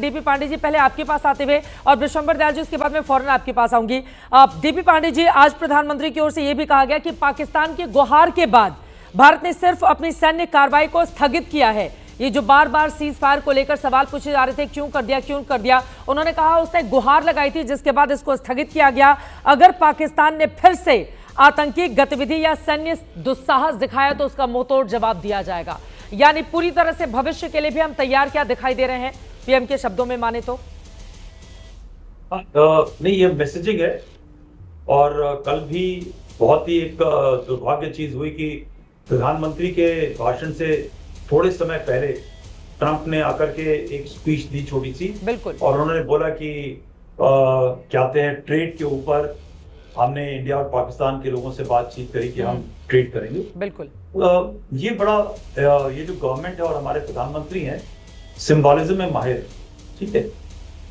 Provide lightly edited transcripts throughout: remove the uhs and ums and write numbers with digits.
DP Pandey ji, पहले आपके पास आते हुए और विश्वंभर दयाल जी, उसके बाद मैं फौरन आपके पास आऊंगी। डीपी पांडे जी, आज प्रधानमंत्री की ओर से यह भी कहा गया कि पाकिस्तान की गुहार के बाद भारत ने सिर्फ अपनी सैन्य कार्रवाई को स्थगित किया है। ये जो बार बार सीज फायर को लेकर सवाल पूछे जा रहे थे, क्यों कर दिया क्यों कर दिया, उन्होंने कहा उसने गुहार लगाई थी जिसके बाद इसको स्थगित किया गया। अगर पाकिस्तान ने फिर से आतंकी गतिविधि या सैन्य दुस्साहस दिखाया तो उसका मुंहतोड़ जवाब दिया जाएगा। यानी पूरी तरह से भविष्य के लिए भी हम तैयार क्या दिखाई दे रहे हैं, पीएम के शब्दों में माने तो? नहीं, ये मैसेजिंग है। और कल भी बहुत ही एक दुर्भाग्य चीज हुई कि प्रधानमंत्री के भाषण से थोड़े समय पहले ट्रंप ने आकर के एक स्पीच दी छोटी सी, बिल्कुल, और उन्होंने बोला कि कहते हैं ट्रेड के ऊपर हमने इंडिया और पाकिस्तान के लोगों से बातचीत करी कि हम ट्रेड करेंगे। बिल्कुल, ये बड़ा ये जो गवर्नमेंट है और हमारे प्रधानमंत्री हैं सिंबॉलिज्म में माहिर है, ठीक है।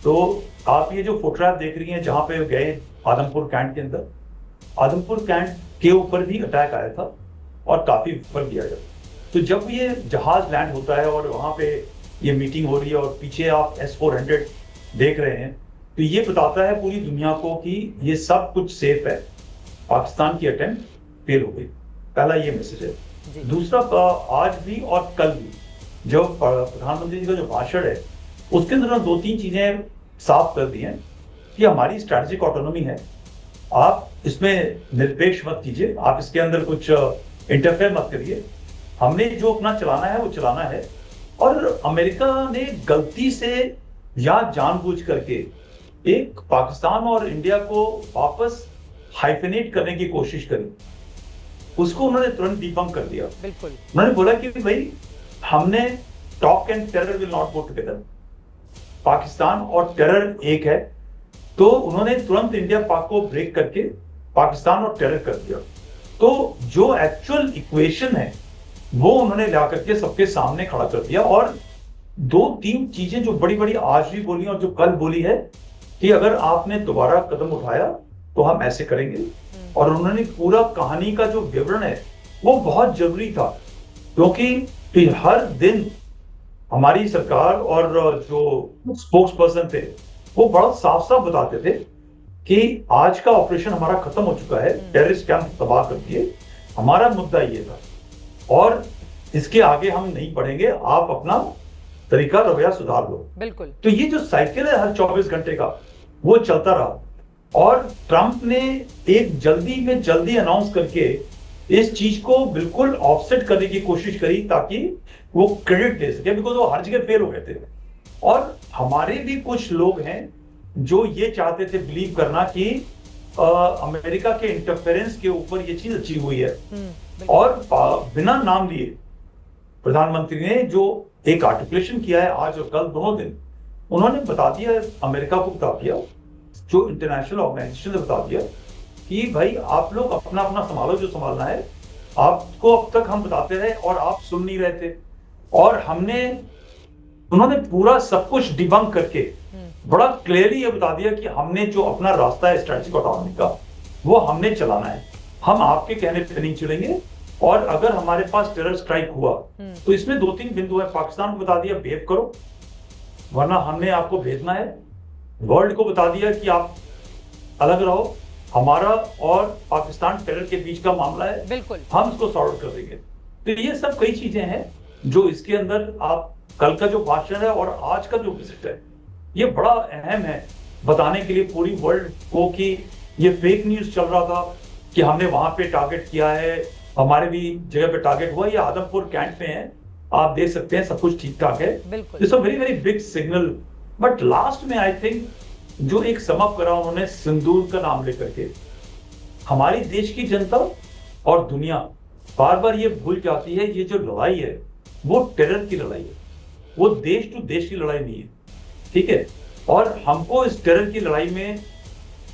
तो आप ये जो फोटोग्राफ देख रही हैं जहां पे गए आदमपुर कैंट के अंदर, आदमपुर कैंट के ऊपर भी अटैक आया था और काफी विफल किया गया। तो जब ये जहाज लैंड होता है और वहां पे ये मीटिंग हो रही है और पीछे आप S-400 देख रहे हैं, तो ये बताता है पूरी दुनिया को कि ये सब कुछ सेफ है, पाकिस्तान की अटेम्प्ट फेल हो गई। पहला ये मैसेज है। दूसरा, आज भी और कल भी जो प्रधानमंत्री जी का जो भाषण है उसके अंदर दो तीन चीजें साफ कर दी हैं कि हमारी स्ट्रैटेजिक ऑटोनॉमी है, आप इसमें निरपेक्ष मत कीजिए, आप इसके अंदर कुछ इंटरफेयर मत करिए, हमने जो अपना चलाना है वो चलाना है। और अमेरिका ने गलती से या जानबूझ करके एक पाकिस्तान और इंडिया को वापस हाइफेनेट करने की कोशिश करी, उसको उन्होंने तुरंत डिबंक कर दिया। बिल्कुल, उन्होंने बोला कि भाई हमने talk and terror will not go together, Pakistan और टेरर एक है। तो उन्होंने तुरंत इंडिया पाक को ब्रेक करके पाकिस्तान और टेरर कर दिया। तो जो एक्चुअल इक्वेशन है वो उन्होंने ला करके सबके सामने खड़ा कर दिया। और दो तीन चीजें जो बड़ी बड़ी आज भी बोली और जो कल बोली है कि अगर आपने दोबारा कदम उठाया तो हम ऐसे करेंगे। और उन्होंने पूरा कहानी का जो विवरण है वो बहुत जरूरी था, क्योंकि हर दिन हमारी सरकार और जो स्पोक्स पर्सन थे वो बड़ा साफ साफ बताते थे कि आज का ऑपरेशन हमारा खत्म हो चुका है, टेररिस्ट कैंप तबाह कर दिए, हमारा मुद्दा ये था और इसके आगे हम नहीं बढ़ेंगे, आप अपना तरीका रवैया सुधार लो। बिल्कुल। तो ये जो साइकिल है हर 24 घंटे का वो चलता रहा। और ट्रंप ने एक जल्दी में जल्दी अनाउंस करके इस चीज को बिल्कुल ऑफसेट करने की कोशिश करी ताकि वो क्रेडिट ले सके, बिकॉज वो हर जगह फेल हो गए थे। और हमारे भी कुछ लोग हैं जो ये चाहते थे बिलीव करना कि अमेरिका के इंटरफेरेंस के ऊपर ये चीज अचीव हुई है। और बिना नाम लिए प्रधानमंत्री ने जो एक आर्टिकुलेशन किया है आज और कल दोनों दिन, उन्होंने बता दिया, अमेरिका को बता दिया, जो इंटरनेशनल ऑर्गेनाइजेशन ने बता दिया कि भाई आप लोग अपना अपना संभालो, जो संभालना है। आपको अब तक हम बताते रहे और आप सुन नहीं रहे थे, और उन्होंने पूरा सब कुछ डिबंक करके बड़ा क्लियरली ये बता दिया कि हमने जो अपना रास्ता है स्ट्रेटेजिक ऑटोनॉमी का वो हमने चलाना है, हम आपके कहने पे नहीं चलेंगे। और अगर हमारे पास टेरर स्ट्राइक हुआ तो इसमें दो तीन बिंदु है। पाकिस्तान को बता दिया बिहेव करो वरना हमने आपको भेजना है, वर्ल्ड को बता दिया कि आप अलग रहो, हमारा और पाकिस्तान टेरर के बीच का मामला है, बिल्कुल हम इसको सॉल्व कर देंगे। तो ये सब कई चीजें हैं जो इसके अंदर, आप कल का जो भाषण है और आज का जो विजिट है ये बड़ा अहम है बताने के लिए पूरी वर्ल्ड को कि ये फेक न्यूज चल रहा था कि हमने वहां पे टारगेट किया है, हमारे भी जगह पे टारगेट हुआ, ये आदमपुर कैंट में है, आप देख सकते हैं सब कुछ ठीक ठाक है। It's a very very big signal. But last में आई थिंक जो एक समअप करा उन्होंने सिंदूर का नाम लेकर के, हमारी देश की जनता और दुनिया बार बार ये भूल जाती है ये जो लड़ाई है वो टेरर की लड़ाई है, वो देश टू देश की लड़ाई नहीं है, ठीक है। और हमको इस टेरर की लड़ाई में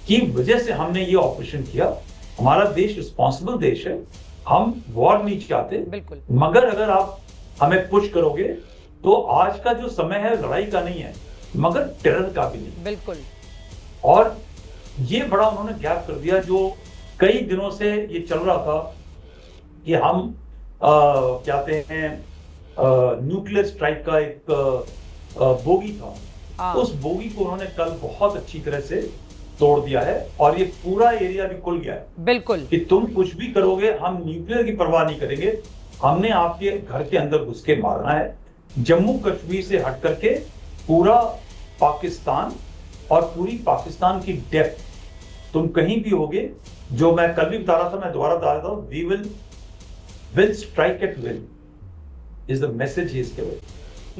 की वजह से हमने ये ऑपरेशन किया। हमारा देश रिस्पॉन्सिबल देश है, हम वॉर नहीं चाहते, बिल्कुल। मगर अगर आप हमें पुश करोगे तो आज का जो समय है लड़ाई का नहीं है मगर टेरर का भी नहीं, बिल्कुल। और ये बड़ा उन्होंने गैप कर दिया जो कई दिनों से ये चल रहा था कि हम कहते हैं न्यूक्लियर स्ट्राइक का एक बोगी था हाँ। उस बोगी को उन्होंने कल बहुत अच्छी तरह से तोड़ दिया है और ये पूरा एरिया भी खुल गया है बिल्कुल। कि तुम कुछ भी करोगे, हम न्यूक्लियर की परवाह नहीं करेंगे, हमने आपके घर के अंदर घुस के मारना है। जम्मू कश्मीर से हट करके पूरा पाकिस्तान और पूरी पाकिस्तान की डेप्थ तुम कहीं भी होगे, जो मैं कल भी बता रहा था, मैं दोबारा बता रहा हूं, we will strike at will is the message he is giving.